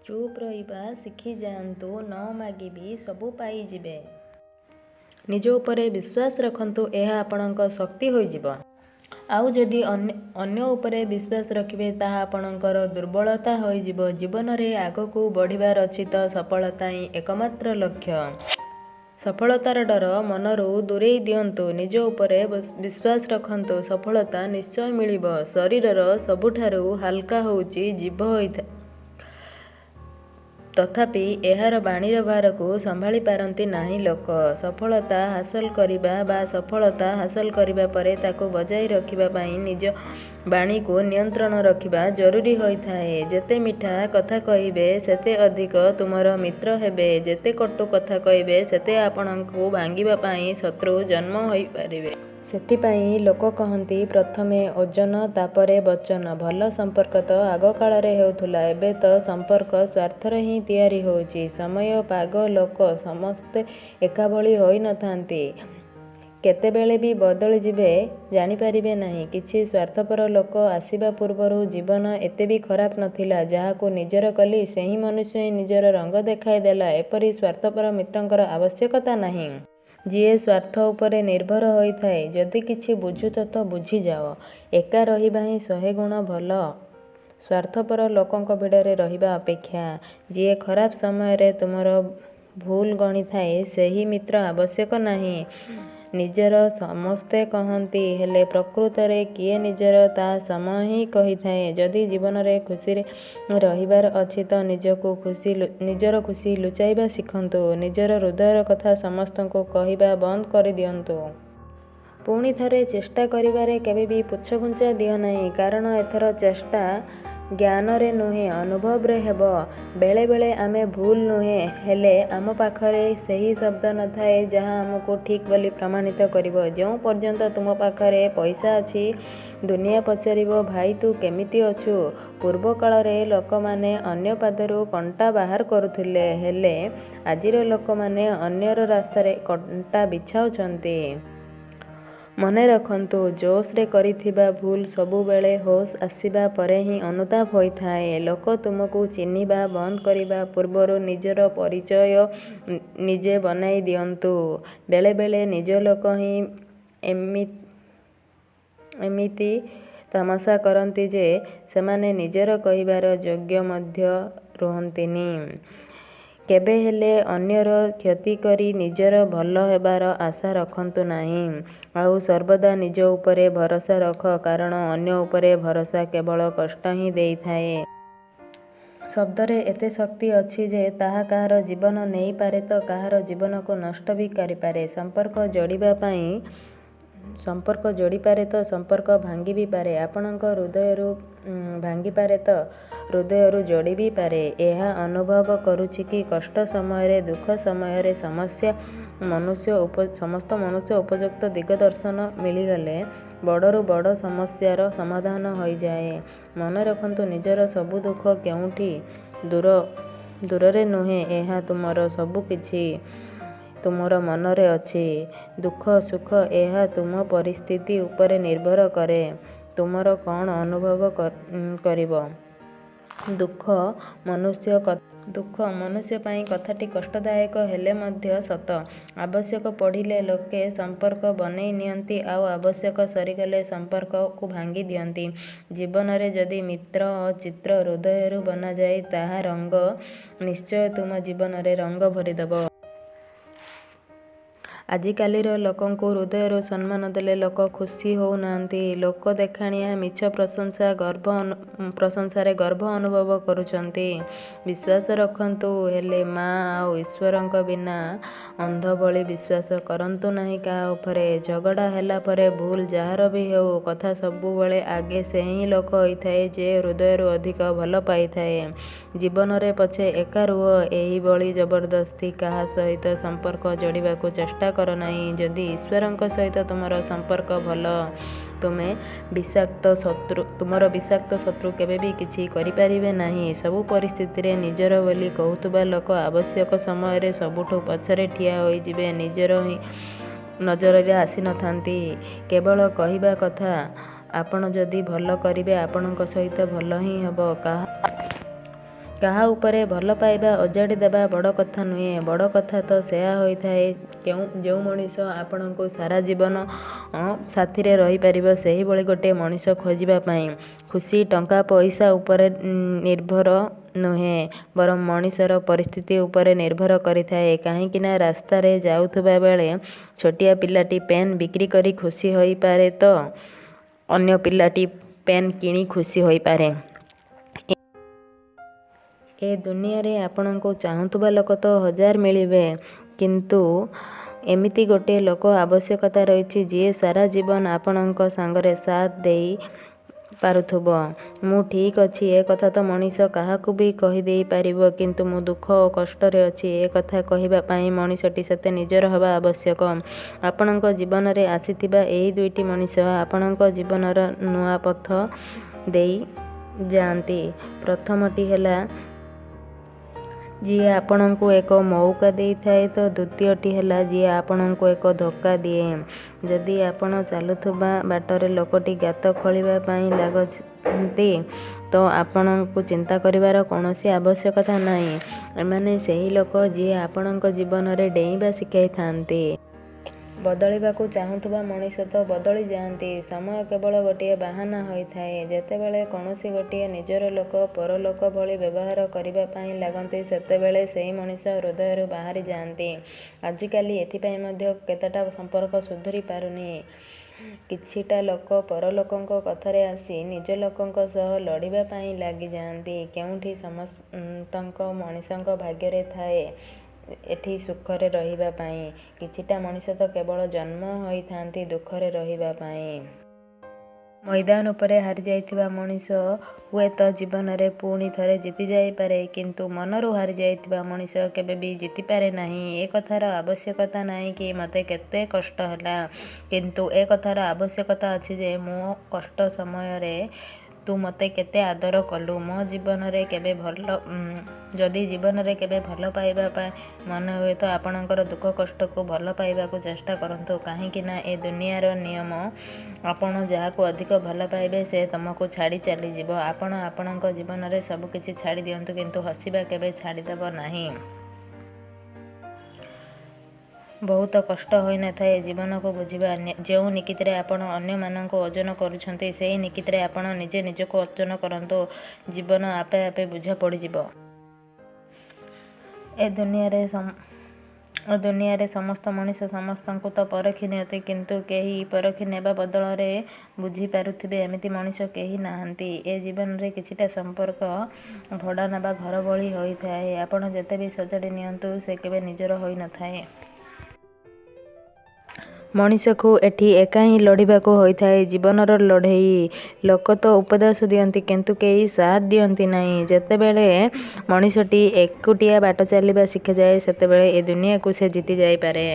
ଚୁପ୍ ରହିବା ଶିଖି ଯାଆନ୍ତୁ, ନ ମାଗିବି ସବୁ ପାଇଯିବେ। ନିଜ ଉପରେ ବିଶ୍ୱାସ ରଖନ୍ତୁ, ଏହା ଆପଣଙ୍କ ଶକ୍ତି ହୋଇଯିବ। ଆଉ ଯଦି ଅନ୍ୟ ଉପରେ ବିଶ୍ୱାସ ରଖିବେ ତାହା ଆପଣଙ୍କର ଦୁର୍ବଳତା ହୋଇଯିବ। ଜୀବନରେ ଆଗକୁ ବଢ଼ିବାର ଅଛି ତ ସଫଳତା ହିଁ ଏକମାତ୍ର ଲକ୍ଷ୍ୟ। ସଫଳତାର ଡର ମନରୁ ଦୂରେଇ ଦିଅନ୍ତୁ। ନିଜ ଉପରେ ବିଶ୍ୱାସ ରଖନ୍ତୁ, ସଫଳତା ନିଶ୍ଚୟ ମିଳିବ। ଶରୀରର ସବୁଠାରୁ ହାଲକା ହେଉଛି ଜିଭ ହୋଇଥାଏ, ତଥାପି ଏହାର ବାଣୀର ଭାରକୁ ସମ୍ଭାଳି ପାରନ୍ତି ନାହିଁ ଲୋକ। ସଫଳତା ହାସଲ କରିବା ବା ସଫଳତା ହାସଲ କରିବା ପରେ ତାକୁ ବଜାୟ ରଖିବା ପାଇଁ ନିଜ ବାଣୀକୁ ନିୟନ୍ତ୍ରଣ ରଖିବା ଜରୁରୀ ହୋଇଥାଏ। ଯେତେ ମିଠା କଥା କହିବେ ସେତେ ଅଧିକ ତୁମର ମିତ୍ର ହେବେ। ଯେତେ କଟୁ କଥା କହିବେ ସେତେ ଆପଣଙ୍କୁ ଭାଙ୍ଗିବା ପାଇଁ ଶତ୍ରୁ ଜନ୍ମ ହୋଇପାରିବେ। ସେଥିପାଇଁ ଲୋକ କହନ୍ତି ପ୍ରଥମେ ଓଜନ ତାପରେ ବଚନ। ଭଲ ସମ୍ପର୍କ ତ ଆଗକାଳରେ ହେଉଥିଲା, ଏବେ ତ ସମ୍ପର୍କ ସ୍ୱାର୍ଥରେ ହିଁ ତିଆରି ହେଉଛି। ସମୟ, ପାଗ, ଲୋକ ସମସ୍ତେ ଏକାଭଳି ହୋଇନଥାନ୍ତି। କେତେବେଳେ ବି ବଦଳିଯିବେ ଜାଣିପାରିବେ ନାହିଁ। କିଛି ସ୍ୱାର୍ଥପର ଲୋକ ଆସିବା ପୂର୍ବରୁ ଜୀବନ ଏତେ ବି ଖରାପ ନଥିଲା। ଯାହାକୁ ନିଜର କଲି ସେହି ମନୁଷ୍ୟ ହିଁ ନିଜର ରଙ୍ଗ ଦେଖାଇଦେଲା। ଏପରି ସ୍ୱାର୍ଥପର ମିତ୍ରଙ୍କର ଆବଶ୍ୟକତା ନାହିଁ। ଯିଏ ସ୍ୱାର୍ଥ ଉପରେ ନିର୍ଭର ହୋଇଥାଏ। ଯଦି କିଛି ବୁଝୁଛ ତ ବୁଝିଯାଅ। ଏକା ରହିବା ହିଁ 100 ଗୁଣ ଭଲ ସ୍ୱାର୍ଥପର ଲୋକଙ୍କ ଭିଡ଼ରେ ରହିବା ଅପେକ୍ଷା। ଯିଏ ଖରାପ ସମୟରେ ତୁମର ଭୁଲ ଗଣିଥାଏ ସେହି ମିତ୍ର ଆବଶ୍ୟକ ନାହିଁ। ନିଜର ସମସ୍ତେ କହନ୍ତି, ହେଲେ ପ୍ରକୃତରେ କିଏ ନିଜର ତା' ସମୟ ହିଁ କହିଥାଏ। ଯଦି ଜୀବନରେ ଖୁସିରେ ରହିବାର ଅଛି ତ ନିଜର ଖୁସି ଲୁଚାଇବା ଶିଖନ୍ତୁ। ନିଜର ହୃଦୟର କଥା ସମସ୍ତଙ୍କୁ କହିବା ବନ୍ଦ କରିଦିଅନ୍ତୁ। ପୁଣି ଥରେ ଚେଷ୍ଟା କରିବାରେ କେବେ ବି ପୁଚ୍ଛଘୁଞ୍ଚା ଦିଅ ନାହିଁ। କାରଣ ଏଥର ଚେଷ୍ଟା ଜ୍ଞାନରେ ନୁହେଁ ଅନୁଭବରେ ହେବ। ବେଳେବେଳେ ଆମେ ଭୁଲ ନୁହେଁ, ହେଲେ ଆମ ପାଖରେ ସେହି ଶବ୍ଦ ନଥାଏ ଯାହା ଆମକୁ ଠିକ୍ ବୋଲି ପ୍ରମାଣିତ କରିବ। ଯେଉଁ ପର୍ଯ୍ୟନ୍ତ ତୁମ ପାଖରେ ପଇସା ଅଛି ଦୁନିଆ ପଚାରିବ, ଭାଇ ତୁ କେମିତି ଅଛୁ? ପୂର୍ବ କାଳରେ ଲୋକମାନେ ଅନ୍ୟ ପାଦରୁ କଣ୍ଟା ବାହାର କରୁଥିଲେ, ହେଲେ ଆଜିର ଲୋକମାନେ ଅନ୍ୟର ରାସ୍ତାରେ କଣ୍ଟା ବିଛାଉଛନ୍ତି। ମନେ ରଖନ୍ତୁ, ଜୋଶରେ କରିଥିବା ଭୁଲ ସବୁବେଳେ ହୋସ ଆସିବା ପରେ ହିଁ ଅନୁତାପ ହୋଇଥାଏ। ଲୋକ ତୁମକୁ ଚିହ୍ନିବା ବନ୍ଦ କରିବା ପୂର୍ବରୁ ନିଜର ପରିଚୟ ନିଜେ ବନାଇ ଦିଅନ୍ତୁ। ବେଳେବେଳେ ନିଜ ଲୋକ ହିଁ ଏମିତି ତାମସା କରନ୍ତି ଯେ ସେମାନେ ନିଜର କହିବାର ଯୋଗ୍ୟ ମଧ୍ୟ ରୁହନ୍ତିନି। କେବେ ହେଲେ ଅନ୍ୟର କ୍ଷତି କରି ନିଜର ଭଲ ହେବାର ଆଶା ରଖନ୍ତୁ ନାହିଁ। ଆଉ ସର୍ବଦା ନିଜ ଉପରେ ଭରସା ରଖ, କାରଣ ଅନ୍ୟ ଉପରେ ଭରସା କେବଳ କଷ୍ଟ ହିଁ ଦେଇଥାଏ। ଶବ୍ଦରେ ଏତେ ଶକ୍ତି ଅଛି ଯେ ତାହା କାହାର ଜୀବନ ନେଇପାରେ ତ କାହାର ଜୀବନକୁ ନଷ୍ଟ ବି କରିପାରେ। ସମ୍ପର୍କ ଯୋଡ଼ିପାରେ ତ ସମ୍ପର୍କ ଭାଙ୍ଗି ବି ପାରେ। ଆପଣଙ୍କ ହୃଦୟରୁ ଭାଙ୍ଗିପାରେ ତ ହୃଦୟରୁ ଯୋଡ଼ି ବି ପାରେ। ଏହା ଅନୁଭବ କରୁଛି କି କଷ୍ଟ ସମୟରେ, ଦୁଃଖ ସମୟରେ ସମସ୍ତ ମନୁଷ୍ୟ ଉପଯୁକ୍ତ ଦିଗଦର୍ଶନ ମିଳିଗଲେ ବଡ଼ରୁ ବଡ଼ ସମସ୍ୟାର ସମାଧାନ ହୋଇଯାଏ। ମନେ ରଖନ୍ତୁ, ନିଜର ସବୁ ଦୁଃଖ କେଉଁଠି ଦୂରରେ ନୁହେଁ, ଏହା ତୁମର ସବୁ କିଛି ତୁମର ମନରେ ଅଛି। ଦୁଃଖ ସୁଖ ଏହା ତୁମ ପରିସ୍ଥିତି ଉପରେ ନିର୍ଭର କରେ। ତୁମର କ'ଣ ଅନୁଭବ କରିବ। ଦୁଃଖ ମନୁଷ୍ୟ ପାଇଁ କଥାଟି କଷ୍ଟଦାୟକ ହେଲେ ମଧ୍ୟ ସତ। ଆବଶ୍ୟକ ପଡ଼ିଲେ ଲୋକେ ସମ୍ପର୍କ ବନେଇ ନିଅନ୍ତି, ଆଉ ଆବଶ୍ୟକ ସରିଗଲେ ସମ୍ପର୍କକୁ ଭାଙ୍ଗି ଦିଅନ୍ତି। ଜୀବନରେ ଯଦି ମିତ୍ର ଓ ଚିତ୍ର ହୃଦୟରୁ ବନାଯାଏ ତାହା ରଙ୍ଗ ନିଶ୍ଚୟ ତୁମ ଜୀବନରେ ରଙ୍ଗ ଭରିଦେବ। ଆଜିକାଲିର ଲୋକଙ୍କୁ ହୃଦୟରୁ ସମ୍ମାନ ଦେଲେ ଲୋକ ଖୁସି ହେଉନାହାନ୍ତି। ଲୋକ ଦେଖାଣିଆ ମିଛ ପ୍ରଶଂସାରେ ଗର୍ବ ଅନୁଭବ କରୁଛନ୍ତି। ବିଶ୍ୱାସ ରଖନ୍ତୁ, ହେଲେ ମା' ଆଉ ଈଶ୍ୱରଙ୍କ ବିନା ଅନ୍ଧ ଭଳି ବିଶ୍ୱାସ କରନ୍ତୁ ନାହିଁ କାହା ଉପରେ। ଝଗଡ଼ା ହେଲା ପରେ ଭୁଲ ଯାହାର ବି ହେଉ, କଥା ସବୁବେଳେ ଆଗେ ସେହି ଲୋକ ହୋଇଥାଏ ଯେ ହୃଦୟରୁ ଅଧିକ ଭଲ ପାଇଥାଏ। ଜୀବନରେ ପଛେ ଏକା ରୁହ, ଏହିଭଳି ଜବରଦସ୍ତି କାହା ସହିତ ସମ୍ପର୍କ ଯୋଡ଼ିବାକୁ ଚେଷ୍ଟା କର ନାହିଁ। ଯଦି ଈଶ୍ୱରଙ୍କ ସହିତ ତୁମର ସମ୍ପର୍କ ଭଲ, ତୁମର ବିଷାକ୍ତ ଶତ୍ରୁ କେବେ ବି କିଛି କରିପାରିବେ ନାହିଁ। ସବୁ ପରିସ୍ଥିତିରେ ନିଜର ବୋଲି କହୁଥିବା ଲୋକ ଆବଶ୍ୟକ ସମୟରେ ସବୁଠୁ ପଛରେ ଠିଆ ହୋଇଯିବେ। ନିଜର ହିଁ ନଜରରେ ଆସିନଥାନ୍ତି। କେବଳ କହିବା କଥା, ଆପଣ ଯଦି ଭଲ କରିବେ ଆପଣଙ୍କ ସହିତ ଭଲ ହିଁ ହେବ। କାହା ଉପରେ ଭଲ ପାଇବା ଅଜାଡ଼ି ଦେବା ବଡ଼ କଥା ନୁହେଁ। ବଡ଼ କଥା ତ ସେୟା ହୋଇଥାଏ ଯେଉଁ ମଣିଷ ଆପଣଙ୍କୁ ସାରା ଜୀବନ ସାଥିରେ ରହିପାରିବ ସେହିଭଳି ଗୋଟିଏ ମଣିଷ ଖୋଜିବା ପାଇଁ। ଖୁସି ଟଙ୍କା ପଇସା ଉପରେ ନିର୍ଭର ନୁହେଁ, ବରଂ ମଣିଷର ପରିସ୍ଥିତି ଉପରେ ନିର୍ଭର କରିଥାଏ। କାହିଁକିନା ରାସ୍ତାରେ ଯାଉଥିବା ବେଳେ ଛୋଟିଆ ପିଲାଟି ପେନ୍ ବିକ୍ରି କରି ଖୁସି ହୋଇପାରେ ତ ଅନ୍ୟ ପିଲାଟି ପେନ୍ କିଣି ଖୁସି ହୋଇପାରେ। ଏ ଦୁନିଆରେ ଆପଣଙ୍କୁ ଚାହୁଁଥିବା ଲୋକ ତ ହଜାର ମିଳିବେ, କିନ୍ତୁ ଏମିତି ଗୋଟିଏ ଲୋକ ଆବଶ୍ୟକତା ରହିଛି ଯିଏ ସାରା ଜୀବନ ଆପଣଙ୍କ ସାଙ୍ଗରେ ସାଥ ଦେଇ ପାରୁଥିବ। ମୁଁ ଠିକ୍ ଅଛି ଏ କଥା ତ ମଣିଷ କାହାକୁ ବି କହିଦେଇ ପାରିବ, କିନ୍ତୁ ମୁଁ ଦୁଃଖ ଓ କଷ୍ଟରେ ଅଛି ଏ କଥା କହିବା ପାଇଁ ମଣିଷଟି ସେତେ ନିଜର ହେବା ଆବଶ୍ୟକ। ଆପଣଙ୍କ ଜୀବନରେ ଆସିଥିବା ଏହି ଦୁଇଟି ମଣିଷ ଆପଣଙ୍କ ଜୀବନର ନୂଆ ପଥ ଦେଇ ଯାଆନ୍ତି। ପ୍ରଥମଟି ହେଲା ଯିଏ ଆପଣଙ୍କୁ ଏକ ମଉକା ଦେଇଥାଏ ତ ଦ୍ୱିତୀୟଟି ହେଲା ଯିଏ ଆପଣଙ୍କୁ ଏକ ଧୋକା ଦିଏ। ଯଦି ଆପଣ ଚାଲୁଥିବା ବାଟରେ ଲୋକଟି ଗାତ ଖୋଳିବା ପାଇଁ ଲାଗନ୍ତି ତ ଆପଣଙ୍କୁ ଚିନ୍ତା କରିବାର କୌଣସି ଆବଶ୍ୟକତା ନାହିଁ। ଏମାନେ ସେହି ଲୋକ ଯିଏ ଆପଣଙ୍କ ଜୀବନରେ ଡେଇଁବା ଶିଖାଇଥାନ୍ତି। ବଦଳିବାକୁ ଚାହୁଁଥିବା ମଣିଷ ତ ବଦଳି ଯାଆନ୍ତି। ସମୟ କେବଳ ଗୋଟିଏ ବାହାନା ହୋଇଥାଏ। ଯେତେବେଳେ କୌଣସି ଗୋଟିଏ ନିଜର ଲୋକ ପରଲୋକ ଭଳି ବ୍ୟବହାର କରିବା ପାଇଁ ଲାଗନ୍ତି ସେତେବେଳେ ସେହି ମଣିଷ ହୃଦୟରୁ ବାହାରି ଯାଆନ୍ତି। ଆଜିକାଲି ଏଥିପାଇଁ ମଧ୍ୟ କେତେଟା ସମ୍ପର୍କ ସୁଧୁରି ପାରୁନି। କିଛିଟା ଲୋକ ପରଲୋକଙ୍କ କଥାରେ ଆସି ନିଜ ଲୋକଙ୍କ ସହ ଲଢ଼ିବା ପାଇଁ ଲାଗିଯାଆନ୍ତି। କେଉଁଠି ସମସ୍ତଙ୍କ ମଣିଷଙ୍କ ଭାଗ୍ୟରେ ଥାଏ ଏଠି ସୁଖରେ ରହିବା ପାଇଁ। କିଛିଟା ମଣିଷ ତ କେବଳ ଜନ୍ମ ହୋଇଥାନ୍ତି ଦୁଃଖରେ ରହିବା ପାଇଁ। ମଇଦାନ ଉପରେ ହାରିଯାଇଥିବା ମଣିଷ ହୁଏତ ଜୀବନରେ ପୁଣି ଥରେ ଜିତି ଯାଇପାରେ, କିନ୍ତୁ ମନରୁ ହାରିଯାଇଥିବା ମଣିଷ କେବେ ବି ଜିତିପାରେ ନାହିଁ। ଏ କଥାର ଆବଶ୍ୟକତା ନାହିଁ କି ମୋତେ କେତେ କଷ୍ଟ ହେଲା, କିନ୍ତୁ ଏ କଥାର ଆବଶ୍ୟକତା ଅଛି ଯେ ମୋ କଷ୍ଟ ସମୟରେ ତୁ ମୋତେ କେତେ ଆଦର କଲୁ। ଯଦି ଜୀବନରେ କେବେ ଭଲ ପାଇବା ପାଇଁ ମନେ ହୁଏ ତ ଆପଣଙ୍କର ଦୁଃଖ କଷ୍ଟକୁ ଭଲ ପାଇବାକୁ ଚେଷ୍ଟା କରନ୍ତୁ। କାହିଁକିନା ଏ ଦୁନିଆର ନିୟମ ଆପଣ ଯାହାକୁ ଅଧିକ ଭଲ ପାଇବେ ସେ ତୁମକୁ ଛାଡ଼ି ଚାଲିଯିବ। ଆପଣ ଆପଣଙ୍କ ଜୀବନରେ ସବୁକିଛି ଛାଡ଼ି ଦିଅନ୍ତୁ, କିନ୍ତୁ ହସିବା କେବେ ଛାଡ଼ିଦେବ ନାହିଁ। ବହୁତ କଷ୍ଟ ହୋଇନଥାଏ ଜୀବନକୁ ବୁଝିବା। ଯେଉଁ ନିକିତିରେ ଆପଣ ଅନ୍ୟମାନଙ୍କୁ ଓଜନ କରୁଛନ୍ତି ସେହି ନିକିତିରେ ଆପଣ ନିଜେ ନିଜକୁ ଓଜନ କରନ୍ତୁ। ଜୀବନ ଆପେ ଆପେ ବୁଝା ପଡ଼ିଯିବ। ଏ ଦୁନିଆରେ ସମସ୍ତ ମଣିଷ ସମସ୍ତଙ୍କୁ ତ ପରଖି ନିଅନ୍ତି, କିନ୍ତୁ କେହି ପରଖି ନେବା ବଦଳରେ ବୁଝି ପାରୁଥିବେ ଏମିତି ମଣିଷ କେହି ନାହାନ୍ତି। ଏ ଜୀବନରେ କିଛିଟା ସମ୍ପର୍କ ଭଡ଼ା ନେବା ଘର ଭଳି ହୋଇଥାଏ। ଆପଣ ଯେତେ ବି ସଜାଡ଼ି ନିଅନ୍ତୁ ସେ କେବେ ନିଜର ହୋଇନଥାଏ। ମଣିଷକୁ ଏଠି ଏକା ହିଁ ଲଢ଼ିବାକୁ ହୋଇଥାଏ ଜୀବନର ଲଢ଼େଇ। ଲୋକ ତ ଉପଦେଶ ଦିଅନ୍ତି କିନ୍ତୁ କେହି ସାଥ ଦିଅନ୍ତି ନାହିଁ। ଯେତେବେଳେ ମଣିଷଟି ଏକୁଟିଆ ବାଟ ଚାଲିବା ଶିଖିଯାଏ ସେତେବେଳେ ଏ ଦୁନିଆକୁ ସେ ଜିତି ଯାଇପାରେ।